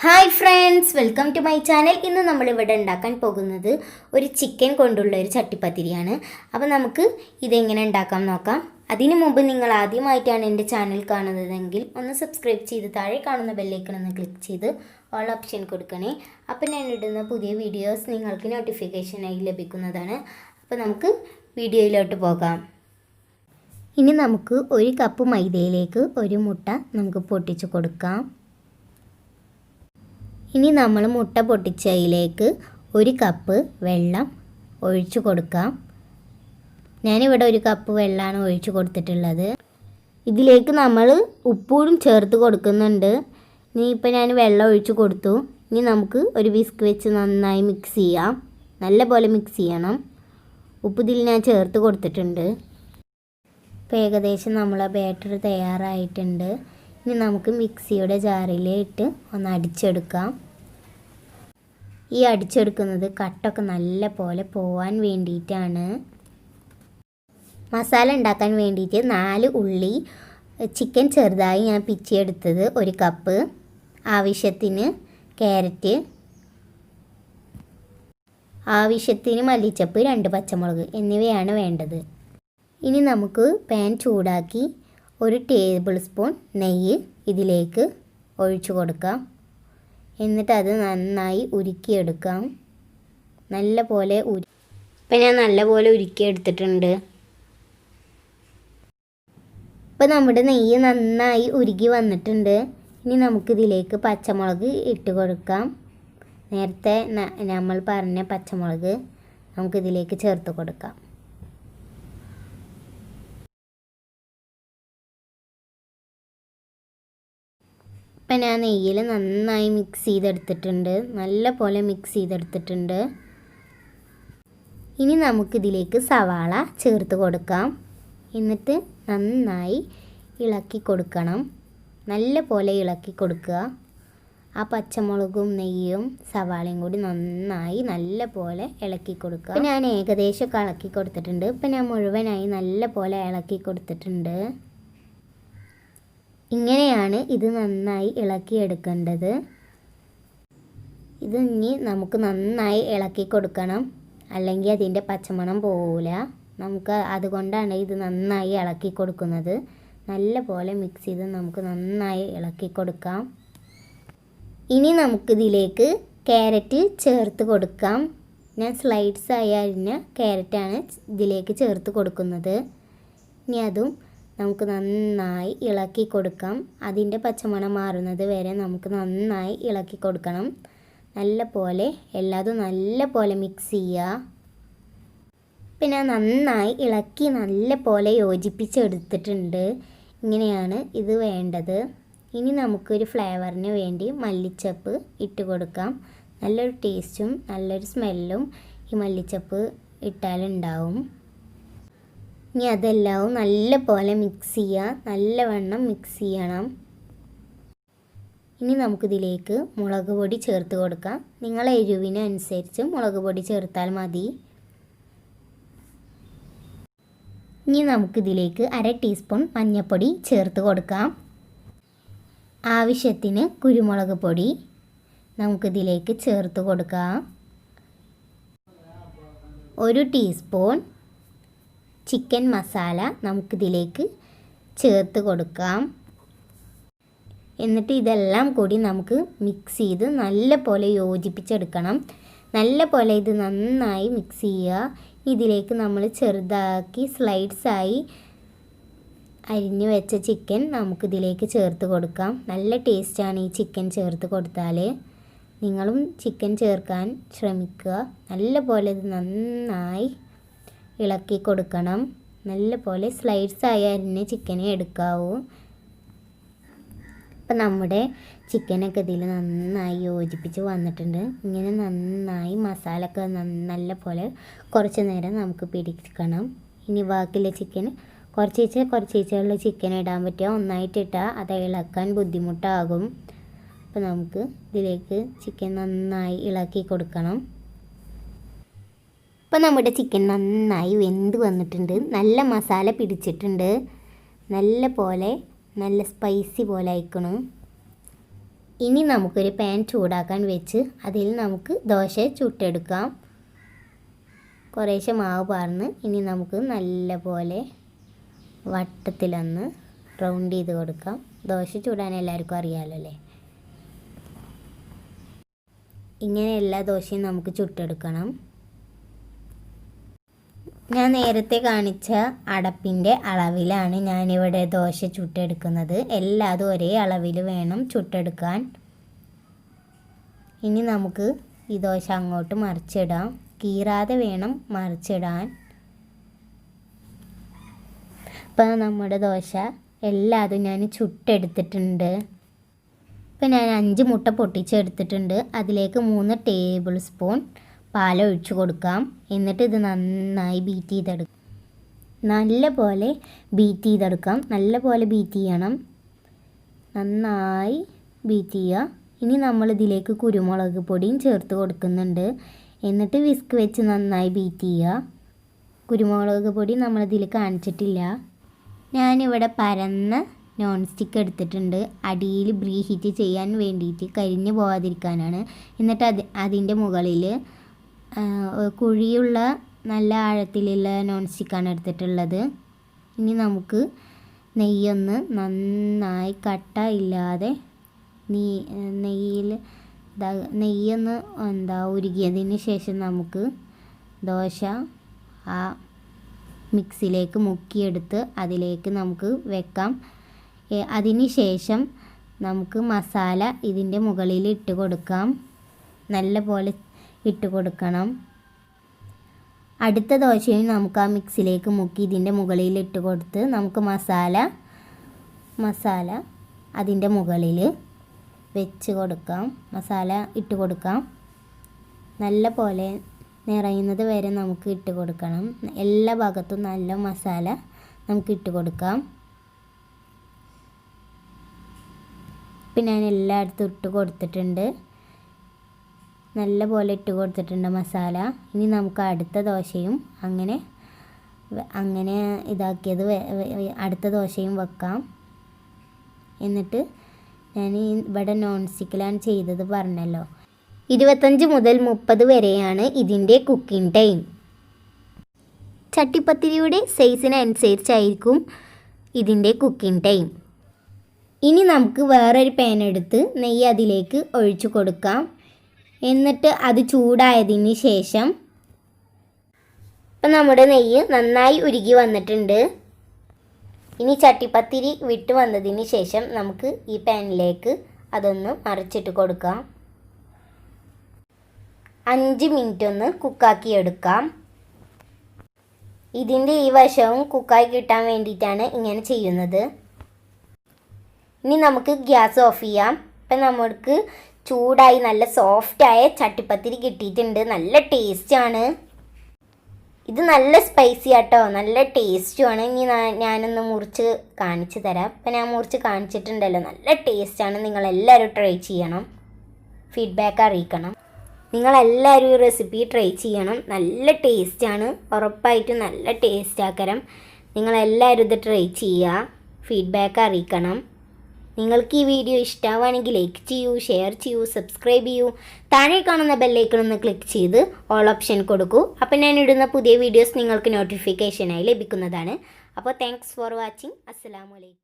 Hi friends, welcome to my channel. ഇന്ന് നമ്മളിവിടെ ഉണ്ടാക്കാൻ പോകുന്നത് ഒരു ചിക്കൻ കൊണ്ടുള്ള ഒരു ചട്ടിപ്പത്തിരിയാണ്. അപ്പോൾ നമുക്ക് ഇതെങ്ങനെ ഉണ്ടാക്കാം നോക്കാം. അതിനു മുമ്പ് നിങ്ങൾ ആദ്യമായിട്ടാണ് എൻ്റെ ചാനൽ കാണുന്നതെങ്കിൽ ഒന്ന് സബ്സ്ക്രൈബ് ചെയ്ത് താഴെ കാണുന്ന ബെല്ലൈക്കൺ ഒന്ന് ക്ലിക്ക് ചെയ്ത് ഓൾ ഓപ്ഷൻ കൊടുക്കണേ. അപ്പോൾ ഞാൻ ഇടുന്ന പുതിയ വീഡിയോസ് നിങ്ങൾക്ക് നോട്ടിഫിക്കേഷനായി ലഭിക്കുന്നതാണ്. അപ്പോൾ നമുക്ക് വീഡിയോയിലോട്ട് പോകാം. ഇനി നമുക്ക് ഒരു കപ്പ് മൈദയിലേക്ക് ഒരു മുട്ട നമുക്ക് പൊട്ടിച്ച് കൊടുക്കാം. ഇനി നമ്മൾ മുട്ട പൊട്ടിച്ചതിലേക്ക് ഒരു കപ്പ് വെള്ളം ഒഴിച്ചു കൊടുക്കാം. ഞാനിവിടെ ഒരു കപ്പ് വെള്ളമാണ് ഒഴിച്ചു കൊടുത്തിട്ടുള്ളത്. ഇതിലേക്ക് നമ്മൾ ഉപ്പും ചേർത്ത് കൊടുക്കുന്നുണ്ട്. ഇനിയിപ്പോൾ ഞാൻ വെള്ളം ഒഴിച്ചു കൊടുത്തു. ഇനി നമുക്ക് ഒരു വിസ്ക് വെച്ച് നന്നായി മിക്സ് ചെയ്യാം. നല്ല പോലെ മിക്സ് ചെയ്യണം. ഉപ്പ് ഇതിൽ ഞാൻ ചേർത്ത് കൊടുത്തിട്ടുണ്ട്. ഇപ്പോൾ ഏകദേശം നമ്മളെ ബാറ്റർ തയ്യാറായിട്ടുണ്ട്. ഇനി നമുക്ക് മിക്സിയുടെ ജാറിലിട്ട് ഒന്ന് അടിച്ചെടുക്കാം. ഈ അടിച്ചെടുക്കുന്നത് കട്ടൊക്കെ നല്ല പോലെ പോവാൻ വേണ്ടിയിട്ടാണ്. മസാല ഉണ്ടാക്കാൻ വേണ്ടിയിട്ട് 4 ഉള്ളി, ചിക്കൻ ചെറുതായി ഞാൻ പിച്ചിയെടുത്തത് 1 കപ്പ്, ആവശ്യത്തിന് ക്യാരറ്റ്, ആവശ്യത്തിന് മല്ലിച്ചപ്പ്, 2 പച്ചമുളക് എന്നിവയാണ് വേണ്ടത്. ഇനി നമുക്ക് പാൻ ചൂടാക്കി 1 ടേബിൾ സ്പൂൺ നെയ്യ് ഇതിലേക്ക് ഒഴിച്ചു കൊടുക്കാം. എന്നിട്ട് അത് നന്നായി ഉരുക്കിയെടുക്കാം. നല്ല പോലെ ഇപ്പം ഞാൻ നല്ല പോലെ ഉരുക്കിയെടുത്തിട്ടുണ്ട്. ഇപ്പം നമ്മുടെ നെയ്യ് നന്നായി ഉരുകി വന്നിട്ടുണ്ട്. ഇനി നമുക്കിതിലേക്ക് പച്ചമുളക് ഇട്ട് കൊടുക്കാം. നേരത്തെ നമ്മൾ പറഞ്ഞ പച്ചമുളക് നമുക്കിതിലേക്ക് ചേർത്ത് കൊടുക്കാം. ഇപ്പം ഞാൻ നെയ്യിൽ നന്നായി മിക്സ് ചെയ്തെടുത്തിട്ടുണ്ട്. നല്ല പോലെ മിക്സ് ചെയ്തെടുത്തിട്ടുണ്ട്. ഇനി നമുക്കിതിലേക്ക് സവാള ചേർത്ത് കൊടുക്കാം. എന്നിട്ട് നന്നായി ഇളക്കി കൊടുക്കണം. നല്ല പോലെ ഇളക്കി കൊടുക്കുക. ആ പച്ചമുളകും നെയ്യും സവാളയും കൂടി നന്നായി നല്ല പോലെ ഇളക്കി കൊടുക്കുക. ഇപ്പം ഞാൻ ഏകദേശം ഇളക്കി കൊടുത്തിട്ടുണ്ട്. ഇപ്പം ഞാൻ മുഴുവനായി നല്ല പോലെ ഇളക്കി കൊടുത്തിട്ടുണ്ട്. ഇങ്ങനെയാണ് ഇത് നന്നായി ഇളക്കിയെടുക്കേണ്ടത്. ഇത് ഇനി നമുക്ക് നന്നായി ഇളക്കി കൊടുക്കണം, അല്ലെങ്കിൽ അതിൻ്റെ പച്ചമണം പോവില്ല. നമുക്ക് അതുകൊണ്ടാണ് ഇത് നന്നായി ഇളക്കി കൊടുക്കുന്നത്. നല്ല പോലെ മിക്സ് ചെയ്ത് നമുക്ക് നന്നായി ഇളക്കി കൊടുക്കാം. ഇനി നമുക്കിതിലേക്ക് ക്യാരറ്റ് ചേർത്ത് കൊടുക്കാം. ഞാൻ സ്ലൈഡ്സ് ആയി അരിഞ്ഞ ക്യാരറ്റാണ് ഇതിലേക്ക് ചേർത്ത് കൊടുക്കുന്നത്. ഇനി അതും നമുക്ക് നന്നായി ഇളക്കി കൊടുക്കാം. അതിൻ്റെ പച്ചമണം മാറുന്നത് വരെ നമുക്ക് നന്നായി ഇളക്കി കൊടുക്കണം. നല്ല പോലെ എല്ലാതും നല്ല പോലെ മിക്സ് ചെയ്യുക. പിന്നെ നന്നായി ഇളക്കി നല്ല പോലെ യോജിപ്പിച്ചെടുത്തിട്ടുണ്ട്. ഇങ്ങനെയാണ് ഇത് വേണ്ടത്. ഇനി നമുക്കൊരു ഫ്ലേവറിന് വേണ്ടി മല്ലിച്ചപ്പ് ഇട്ട് കൊടുക്കാം. നല്ലൊരു ടേസ്റ്റും നല്ലൊരു സ്മെല്ലും ഈ മല്ലിച്ചപ്പ് ഇട്ടാലുണ്ടാവും. ഇനി അതെല്ലാം നല്ല പോലെ മിക്സ് ചെയ്യുക. നല്ലവണ്ണം മിക്സ് ചെയ്യണം. ഇനി നമുക്കിതിലേക്ക് മുളക് പൊടി ചേർത്ത് കൊടുക്കാം. നിങ്ങളെ എരിവിനനുസരിച്ച് മുളക് പൊടി ചേർത്താൽ മതി. ഇനി നമുക്കിതിലേക്ക് 1/2 ടീസ്പൂൺ മഞ്ഞൾപ്പൊടി ചേർത്ത് കൊടുക്കാം. ആവശ്യത്തിന് കുരുമുളക് പൊടി നമുക്കിതിലേക്ക് ചേർത്ത് കൊടുക്കാം. 1 ടീസ്പൂൺ ചിക്കൻ മസാല നമുക്കിതിലേക്ക് ചേർത്ത് കൊടുക്കാം. എന്നിട്ട് ഇതെല്ലാം കൂടി നമുക്ക് മിക്സ് ചെയ്ത് നല്ല പോലെ യോജിപ്പിച്ചെടുക്കണം. നല്ല പോലെ ഇത് നന്നായി മിക്സ് ചെയ്യുക. ഇതിലേക്ക് നമ്മൾ ചെറുതാക്കി സ്ലൈഡ്സായി അരിഞ്ഞു വെച്ച ചിക്കൻ നമുക്കിതിലേക്ക് ചേർത്ത് കൊടുക്കാം. നല്ല ടേസ്റ്റാണ് ഈ ചിക്കൻ ചേർത്ത് കൊടുത്താൽ. നിങ്ങളും ചിക്കൻ ചേർക്കാൻ ശ്രമിക്കുക. നല്ല പോലെ ഇത് നന്നായി ഇളക്കി കൊടുക്കണം. നല്ല പോലെ സ്ലൈഡ്സായി അരിഞ്ഞ് ചിക്കനെ എടുക്കാവൂ. അപ്പം നമ്മുടെ ചിക്കനൊക്കെ ഇതിൽ നന്നായി യോജിപ്പിച്ച് വന്നിട്ടുണ്ട്. ഇങ്ങനെ നന്നായി മസാലയൊക്കെ നല്ല പോലെ കുറച്ച് നേരം നമുക്ക് പിടിക്കണം. ഇനി ബാക്കിയുള്ള ചിക്കൻ കുറച്ചേച്ചുള്ള ചിക്കൻ ഇടാൻ പറ്റുക. ഒന്നായിട്ടിട്ടാൽ അത് ഇളക്കാൻ ബുദ്ധിമുട്ടാകും. അപ്പോൾ നമുക്ക് ഇതിലേക്ക് ചിക്കൻ നന്നായി ഇളക്കി കൊടുക്കണം. ഇപ്പോൾ നമ്മുടെ ചിക്കൻ നന്നായി വെന്ത് വന്നിട്ടുണ്ട്. നല്ല മസാല പിടിച്ചിട്ടുണ്ട്. നല്ല പോലെ നല്ല സ്പൈസി പോലെ ആയിക്കണം. ഇനി നമുക്കൊരു പാൻ ചൂടാക്കാൻ വെച്ച് അതിൽ നമുക്ക് ദോശ ചുട്ടെടുക്കാം. കുറേശ്ശെ മാവ് പാർന്ന് ഇനി നമുക്ക് നല്ലപോലെ വട്ടത്തിലൊന്ന് റൗണ്ട് ചെയ്ത് കൊടുക്കാം. ദോശ ചൂടാൻ എല്ലാവർക്കും അറിയാമല്ലോ അല്ലേ. ഇങ്ങനെ എല്ലാ ദോശയും നമുക്ക് ചുട്ടെടുക്കണം. ഞാൻ നേരത്തെ കാണിച്ച അടപ്പിൻ്റെ അളവിലാണ് ഞാനിവിടെ ദോശ ചുട്ടെടുക്കുന്നത്. എല്ലാതും ഒരേ അളവിൽ വേണം ചുട്ടെടുക്കാൻ. ഇനി നമുക്ക് ഈ ദോശ അങ്ങോട്ട് മറിച്ചിടാം. കീറാതെ വേണം മറിച്ചിടാൻ. ഇപ്പം നമ്മുടെ ദോശ എല്ലാതും ഞാൻ ചുട്ടെടുത്തിട്ടുണ്ട്. ഇപ്പം ഞാൻ 5 മുട്ട പൊട്ടിച്ചെടുത്തിട്ടുണ്ട്. അതിലേക്ക് 3 ടേബിൾ സ്പൂൺ പാലൊഴിച്ച് കൊടുക്കാം. എന്നിട്ട് ഇത് നന്നായി ബീറ്റ് ചെയ്തെടുക്കാം. നല്ലപോലെ ബീറ്റ് ചെയ്യണം. നന്നായി ബീറ്റ് ചെയ്യുക. ഇനി നമ്മളിതിലേക്ക് കുരുമുളക് പൊടിയും ചേർത്ത് കൊടുക്കുന്നുണ്ട്. എന്നിട്ട് വിസ്ക് വെച്ച് നന്നായി ബീറ്റ് ചെയ്യുക. കുരുമുളക് പൊടി നമ്മളിതിൽ കാണിച്ചിട്ടില്ല. ഞാനിവിടെ പരന്ന നോൺ സ്റ്റിക്ക് എടുത്തിട്ടുണ്ട്. അടിയിൽ പ്രീ ഹീറ്റ് ചെയ്യാൻ വേണ്ടിയിട്ട് കരിഞ്ഞു പോകാതിരിക്കാനാണ്. എന്നിട്ട് അതിൻ്റെ മുകളിൽ കുഴിയുള്ള നല്ല ആഴത്തിലുള്ള നോൺ സ്റ്റിക്കാണ് എടുത്തിട്ടുള്ളത്. ഇനി നമുക്ക് നെയ്യൊന്ന് നന്നായി കട്ട ഇല്ലാതെ നെയ്യൊന്ന് ഉരുകിയതിന് ശേഷം നമുക്ക് ദോശ ആ മിക്സിയിലേക്ക് മുക്കിയെടുത്ത് അതിലേക്ക് നമുക്ക് വെക്കാം. അതിന് ശേഷം നമുക്ക് മസാല ഇതിൻ്റെ മുകളിൽ ഇട്ട് കൊടുക്കാം. നല്ല പോലെ ഇട്ട് കൊടുക്കണം. അടുത്ത ദോശയും നമുക്ക് ആ മിക്സിയിലേക്ക് മുക്കി ഇതിൻ്റെ മുകളിൽ ഇട്ട് കൊടുത്ത് നമുക്ക് മസാല അതിൻ്റെ മുകളിൽ വെച്ച് കൊടുക്കാം. മസാല ഇട്ട് കൊടുക്കാം. നല്ല പോലെ നിറയുന്നത് വരെ നമുക്ക് ഇട്ട് കൊടുക്കണം. എല്ലാ ഭാഗത്തും നല്ല മസാല നമുക്ക് ഇട്ട് കൊടുക്കാം. ഇപ്പം ഞാൻ എല്ലായിടത്തും ഇട്ട് കൊടുത്തിട്ടുണ്ട്. നല്ല പോലെ ഇട്ട് കൊടുത്തിട്ടുണ്ട് മസാല. ഇനി നമുക്ക് അടുത്ത ദോശയും അങ്ങനെ ഇതാക്കിയത് അടുത്ത ദോശയും വെക്കാം. എന്നിട്ട് ഞാൻ ഇവിടെ നോൺ സ്റ്റിക്കിലാണ് ചെയ്തത് പറഞ്ഞല്ലോ. 25 മുതൽ 30 വരെയാണ് ഇതിൻ്റെ കുക്കിംഗ് ടൈം. ചട്ടിപ്പത്തിരിയുടെ സൈസിനനുസരിച്ചായിരിക്കും ഇതിൻ്റെ കുക്കിംഗ് ടൈം. ഇനി നമുക്ക് വേറൊരു പാൻ എടുത്ത് നെയ്യ് അതിലേക്ക് ഒഴിച്ചു കൊടുക്കാം. എന്നിട്ട് അത് ചൂടായതിന് ശേഷം ഇപ്പം നമ്മുടെ നെയ്യ് നന്നായി ഉരുകി വന്നിട്ടുണ്ട്. ഇനി ചട്ടിപ്പത്തിരി വിട്ട് വന്നതിന് ശേഷം നമുക്ക് ഈ പാനിലേക്ക് അതൊന്ന് മറിച്ചിട്ട് കൊടുക്കാം. 5 മിനിറ്റ് ഒന്ന് കുക്കാക്കി എടുക്കാം. ഇതിൻ്റെ ഈ വശവും കുക്കായി കിട്ടാൻ വേണ്ടിയിട്ടാണ് ഇങ്ങനെ ചെയ്യുന്നത്. ഇനി നമുക്ക് ഗ്യാസ് ഓഫ് ചെയ്യാം. ഇപ്പം നമുക്ക് ചൂടായി നല്ല സോഫ്റ്റായ ചട്ടിപ്പത്തിരി കിട്ടിയിട്ടുണ്ട്. നല്ല ടേസ്റ്റാണ്. ഇത് നല്ല സ്പൈസി ആട്ടോ, നല്ല ടേസ്റ്റുമാണ്. ഇനി ഞാനൊന്ന് മുറിച്ച് കാണിച്ചു തരാം. ഇപ്പം ഞാൻ മുറിച്ച് കാണിച്ചിട്ടുണ്ടല്ലോ. നല്ല ടേസ്റ്റാണ്. നിങ്ങളെല്ലാവരും ട്രൈ ചെയ്യണം. ഫീഡ്ബാക്ക് അറിയിക്കണം. നിങ്ങളെല്ലാവരും ഈ റെസിപ്പി ട്രൈ ചെയ്യണം. നല്ല ടേസ്റ്റാണ്. ഉറപ്പായിട്ടും നല്ല ടേസ്റ്റാക്കരം. നിങ്ങളെല്ലാവരും ഇത് ട്രൈ ചെയ്യുക. ഫീഡ്ബാക്ക് അറിയിക്കണം. നിങ്ങൾക്ക് ഈ വീഡിയോ ഇഷ്ടമാവുകയാണെങ്കിൽ ലൈക്ക് ചെയ്യൂ, ഷെയർ ചെയ്യൂ, സബ്സ്ക്രൈബ് ചെയ്യൂ. താഴെ കാണുന്ന ബെല്ലൈക്കൺ ഒന്ന് ക്ലിക്ക് ചെയ്ത് ഓൾ ഓപ്ഷൻ കൊടുക്കൂ. അപ്പോൾ ഞാൻ ഇടുന്ന പുതിയ വീഡിയോസ് നിങ്ങൾക്ക് നോട്ടിഫിക്കേഷനായി ലഭിക്കുന്നതാണ്. അപ്പോൾ താങ്ക്സ് ഫോർ വാച്ചിങ്. അസ്സലാമു അലൈക്കും.